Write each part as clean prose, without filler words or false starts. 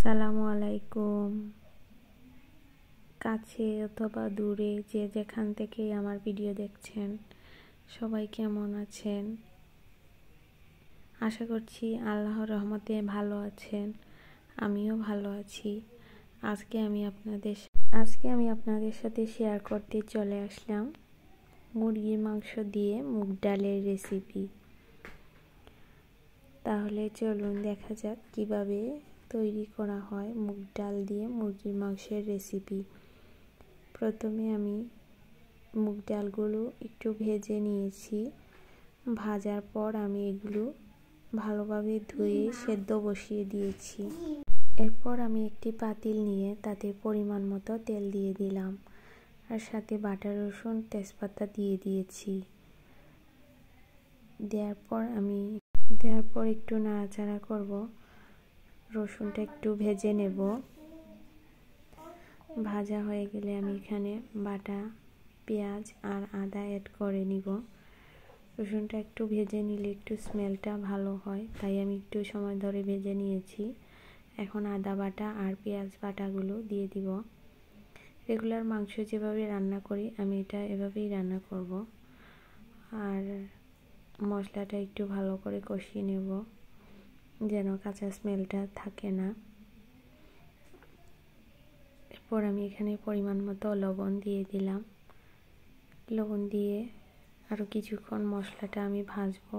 আসসালামু আলাইকুম। কাছে অথবা দূরে যে যেখান থেকেই আমার ভিডিও দেখছেন, সবাই কেমন আছেন? আশা করছি আল্লাহর রহমতে ভালো আছেন। আমিও ভালো আছি। আজকে আমি আপনাদের সাথে শেয়ার করতে চলে আসলাম মুরগির মাংস দিয়ে মুগ ডালের রেসিপি। তাহলে চলুন দেখা যাক কিভাবে তৈরি করা হয় মুগ ডাল দিয়ে মুরগির মাংসের রেসিপি। প্রথমে আমি মুগ ডালগুলো একটু ভেজে নিয়েছি। ভাজার পর আমি এগুলো ভালোভাবে ধুয়ে সেদ্ধ বসিয়ে দিয়েছি। এরপর আমি একটি পাতিল নিয়ে তাতে পরিমাণ মতো তেল দিয়ে দিলাম, আর সাথে বাটা রসুন তেজপাতা দিয়ে দিয়েছি। দেওয়ার পর একটু নাড়াচাড়া করব। রসুনটা একটু ভেজে নেব। ভাজা হয়ে গেলে আমি এখানে বাটা পেঁয়াজ আর আদা অ্যাড করে নিব। রসুনটা একটু ভেজে নিলে একটু স্মেলটা ভালো হয়, তাই আমি একটু সময় ধরে ভেজে নিয়েছি। এখন আদা বাটা আর পেঁয়াজ বাটাগুলো দিয়ে দিব। রেগুলার মাংস যেভাবে রান্না করি আমি এটা এভাবেই রান্না করব। আর মশলাটা একটু ভালো করে কষিয়ে নেব যেন কাঁচা স্মেলটা থাকে না। এরপর আমি এখানে পরিমাণ মতো লবণ দিয়ে দিলাম। লবণ দিয়ে আরও কিছুক্ষণ মশলাটা আমি ভাজবো।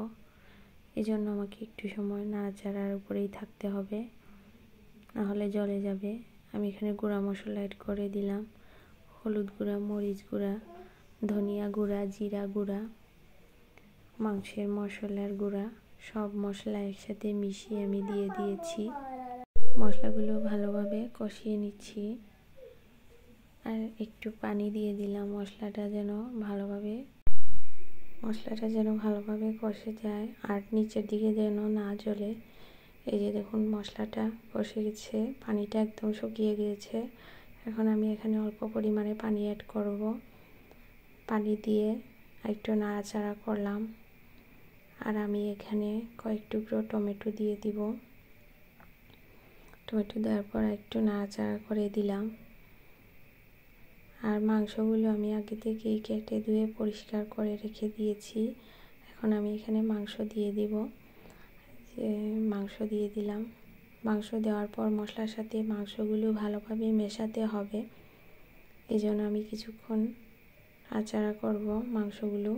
এজন্য আমাকে একটু সময় নাড়াচাড়ার উপরেই থাকতে হবে, নাহলে জ্বলে যাবে। আমি এখানে গুঁড়া মশলা অ্যাড করে দিলাম। হলুদ গুঁড়া, মরিচ গুঁড়া, ধনিয়া গুঁড়া, জিরা গুঁড়া, মাংসের মশলার গুঁড়া, সব মশলা একসাথে মিশিয়ে আমি দিয়ে দিয়েছি। মশলাগুলো ভালোভাবে কষিয়ে নিচ্ছি। আর একটু পানি দিয়ে দিলাম মশলাটা যেন ভালোভাবে কষে যায় আর নিচের দিকে যেন না জ্বলে। এই যে দেখুন মশলাটা কষে গেছে, পানিটা একদম শুকিয়ে গিয়েছে। এখন আমি এখানে অল্প পরিমাণে পানি অ্যাড করব। পানি দিয়ে একটু নাড়াচাড়া করলাম। আর আমি এখানে কয়েক টুকরো টমেটো দিয়ে দিব। টমেটো দেওয়ার পর একটু নাড়াচাড়া করে দিলাম। আর মাংসগুলো আমি আগে থেকেই কেটে ধুয়ে পরিষ্কার করে রেখে দিয়েছি। এখন আমি এখানে মাংস দিয়ে দিব। মাংস দিয়ে দিলাম। মাংস দেওয়ার পর মশলার সাথে মাংসগুলো ভালোভাবে মেশাতে হবে। এই জন্য আমি কিছুক্ষণ নাড়াচাড়া করব মাংসগুলো।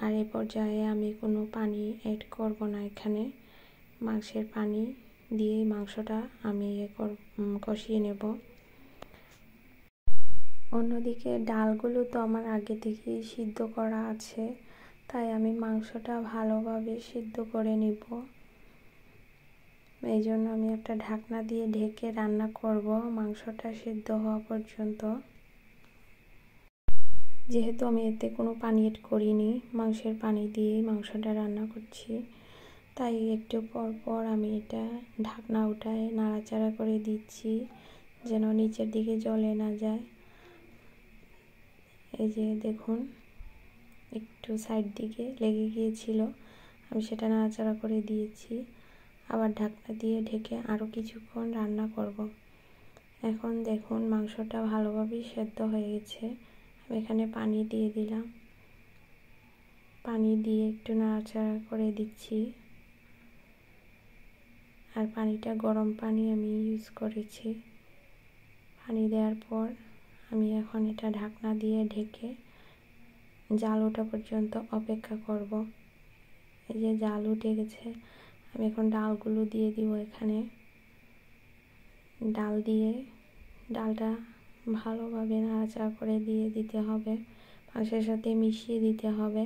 আর এই পর্যায়ে আমি কোনো পানি অ্যাড করব না। এখানে মাংসের পানি দিয়ে মাংসটা আমি কষিয়ে নেব। অন্যদিকে ডালগুলো তো আমার আগে থেকেই সিদ্ধ করা আছে, তাই আমি মাংসটা ভালোভাবে সিদ্ধ করে নিব। এই জন্য আমি একটা ঢাকনা দিয়ে ঢেকে রান্না করব মাংসটা সিদ্ধ হওয়া পর্যন্ত। যেহেতু আমি এতে কোনো পানি অ্যাড করিনি, মাংসের পানি দিয়েই মাংসটা রান্না করছি, তাই একটু পর পর আমি এটা ঢাকনা উঠায় নাড়াচাড়া করে দিচ্ছি যেন নিচের দিকে জ্বলে না যায়। এই যে দেখুন একটু সাইড দিকে লেগে গিয়েছিল, আমি সেটা নাড়াচাড়া করে দিয়েছি। আবার ঢাকনা দিয়ে ঢেকে আরও কিছুক্ষণ রান্না করব। এখন দেখুন মাংসটা ভালোভাবেই সেদ্ধ হয়ে গেছে। আমি এখানে পানি দিয়ে দিলাম। পানি দিয়ে একটু নাড়াচাড়া করে দিচ্ছি। আর পানিটা গরম পানি আমি ইউজ করেছি। পানি দেওয়ার পর আমি এখন এটা ঢাকনা দিয়ে ঢেকে জাল ওঠা পর্যন্ত অপেক্ষা করব। এই যে জাল উঠে গেছে, আমি এখন ডালগুলো দিয়ে দিব। এখানে ডাল দিয়ে ডালটা ভালোভাবে নাড়াচাড়া করে দিয়ে দিতে হবে, মাংসের সাথে মিশিয়ে দিতে হবে।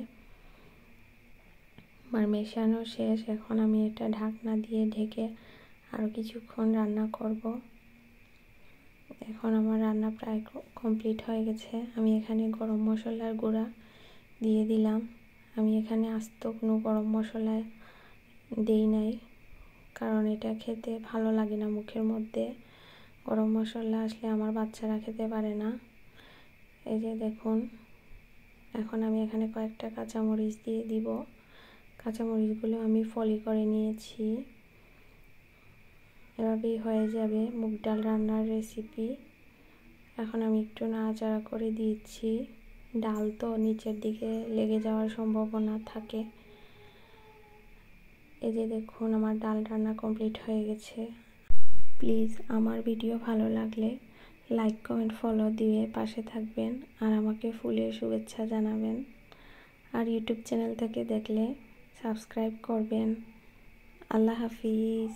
আমার মেশানো শেষ। এখন আমি এটা ঢাকনা দিয়ে ঢেকে আরও কিছুক্ষণ রান্না করব। এখন আমার রান্না প্রায় কমপ্লিট হয়ে গেছে। আমি এখানে গরম মশলার গুঁড়া দিয়ে দিলাম। আমি এখানে আস্ত কোনো গরম মশলা দেই নাই, কারণ এটা খেতে ভালো লাগে না মুখের মধ্যে। গরম মশলা আসলে আমার বাচ্চারা খেতে পারে না। এই যে দেখুন এখন আমি এখানে কয়েকটা কাঁচামরিচ দিয়ে দিব। কাঁচামরিচগুলো আমি ফলি করে নিয়েছি। এভাবেই হয়ে যাবে মুগ ডাল রান্নার রেসিপি। এখন আমি একটু নাড়াচাড়া করে দিচ্ছি। ডাল তো নিচের দিকে লেগে যাওয়ার সম্ভাবনা থাকে। এই যে দেখুন আমার ডাল রান্না কমপ্লিট হয়ে গেছে। প্লিজ আমার ভিডিও ভালো লাগলে লাইক কমেন্ট ফলো দিয়ে পাশে থাকবেন আর আমাকে ফুলের শুভেচ্ছা জানাবেন। আর ইউটিউব চ্যানেল থেকে দেখলে সাবস্ক্রাইব করবেন। আল্লাহ হাফিজ।